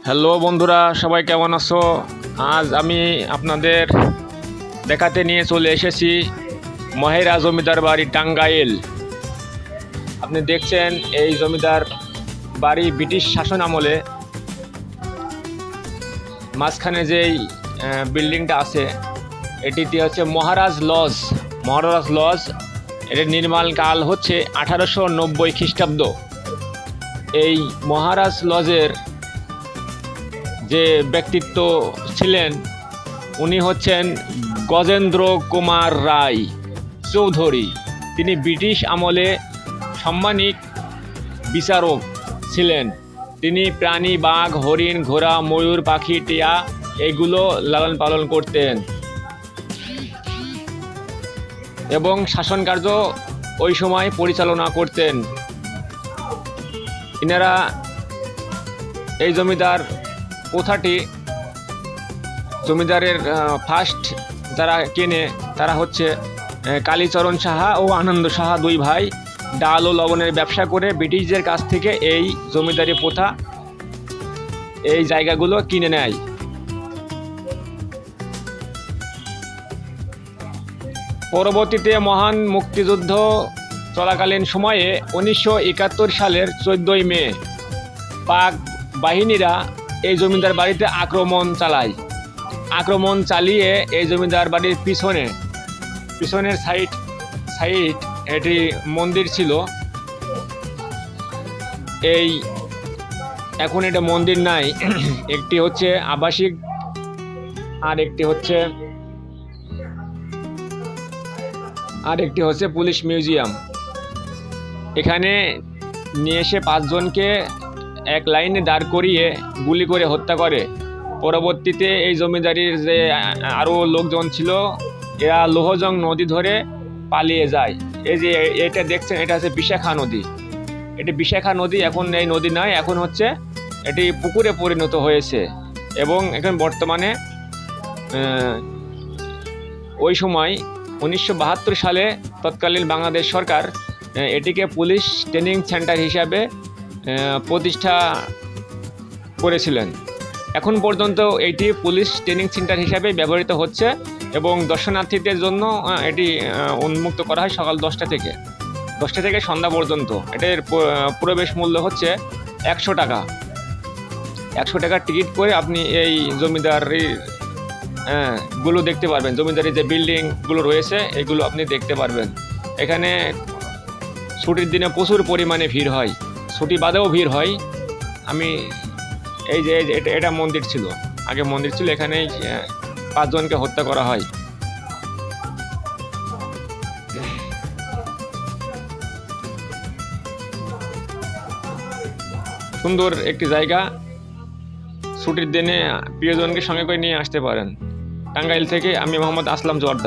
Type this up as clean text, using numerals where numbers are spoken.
Hello বন্ধুরা, সবাই কেমন আছো? আজ আমি আপনাদের দেখাতে নিয়ে চলে এসেছি মহেরা জমিদার বাড়ি, টাঙ্গাইল। আপনি দেখছেন এই জমিদার বাড়ি ব্রিটিশ শাসন আমলে মাঝখানে যেই বিল্ডিংটা আছে এটিতে হচ্ছে মহারাজ লজ। মহারাজ লজ এর নির্মাণ কাল হচ্ছে 1890 খ্রিস্টাব্দ। এই মহারাজ লজের যে ব্যক্তিত্ব ছিলেন উনি হচ্ছেন গজেন্দ্র কুমার রায় চৌধুরী। তিনি ব্রিটিশ আমলে সাম্মানিক বিচারক ছিলেন। তিনি প্রাণী, বাঘ, হরিণ, ঘোড়া, ময়ূর, পাখি, টিয়া এগুলো লালন পালন করতেন এবং শাসন কার্য ওই সময় পরিচালনা করতেন। ইনারা এই জমিদার প্রথাটি জমিদারের ফার্স্ট যারা কেনে তারা হচ্ছে কালীচরণ সাহা ও আনন্দ সাহা, দুই ভাই ডাল ও লবণের ব্যবসা করে ব্রিটিশদের কাছ থেকে এই জমিদারি প্রথা এই জায়গাগুলো কিনে নেয়। পরবর্তীতে মহান মুক্তিযুদ্ধ চলাকালীন সময়ে 1971 সালের 14 মে পাক বাহিনীরা এই জমিদার বাড়িতে আক্রমণ চালায়। আক্রমণ চালিয়ে এই জমিদার বাড়ির পিছনের সাইড এটি মন্দির ছিল। এই এখন এটা মন্দির নাই, একটি হচ্ছে আবাসিক আর একটি হচ্ছে পুলিশ মিউজিয়াম। এখানে নিয়ে এসে 5 জনকে এক লাইনে দাঁড় করিয়ে গুলি করে হত্যা করে। পরবর্তীতে এই জমিদারির যে আরও লোকজন ছিল এরা লোহজং নদী ধরে পালিয়ে যায়। এই যে এটা দেখছেন এটা হচ্ছে বিশাখা নদী। এটি বিশাখা নদী, এখন এই নদী নয়, এখন হচ্ছে এটি পুকুরে পরিণত হয়েছে। এবং এখন বর্তমানে ওই সময় 1972 সালে তৎকালীন বাংলাদেশ সরকার এটিকে পুলিশ ট্রেনিং সেন্টার হিসাবে প্রতিষ্ঠা করেছিলেন। এখন পর্যন্ত এটি পুলিশ ট্রেনিং সেন্টার হিসাবে ব্যবহৃত হচ্ছে এবং দর্শনার্থীদের জন্য এটি উন্মুক্ত করা হয় সকাল 10টা থেকে সন্ধ্যা পর্যন্ত। এটার প্রবেশ মূল্য হচ্ছে 100 টাকা। 100 টাকার টিকিট করে আপনি এই জমিদারির গুলো দেখতে পারবেন। জমিদারির যে বিল্ডিংগুলো রয়েছে এগুলো আপনি দেখতে পারবেন। এখানে ছুটির দিনে প্রচুর পরিমাণে ভিড় হয়, ছুটি বাদেও ভিড় হয়। আমি এই যে এটা মন্দির ছিল, আগে মন্দির ছিল, এখানেই 5 জনকে হত্যা করা হয়। সুন্দর একটি জায়গা, ছুটির দিনে প্রিয়জনকে সঙ্গে করে নিয়ে আসতে পারেন। টাঙ্গাইল থেকে আমি মোহাম্মদ আসলাম জোয়ারদার।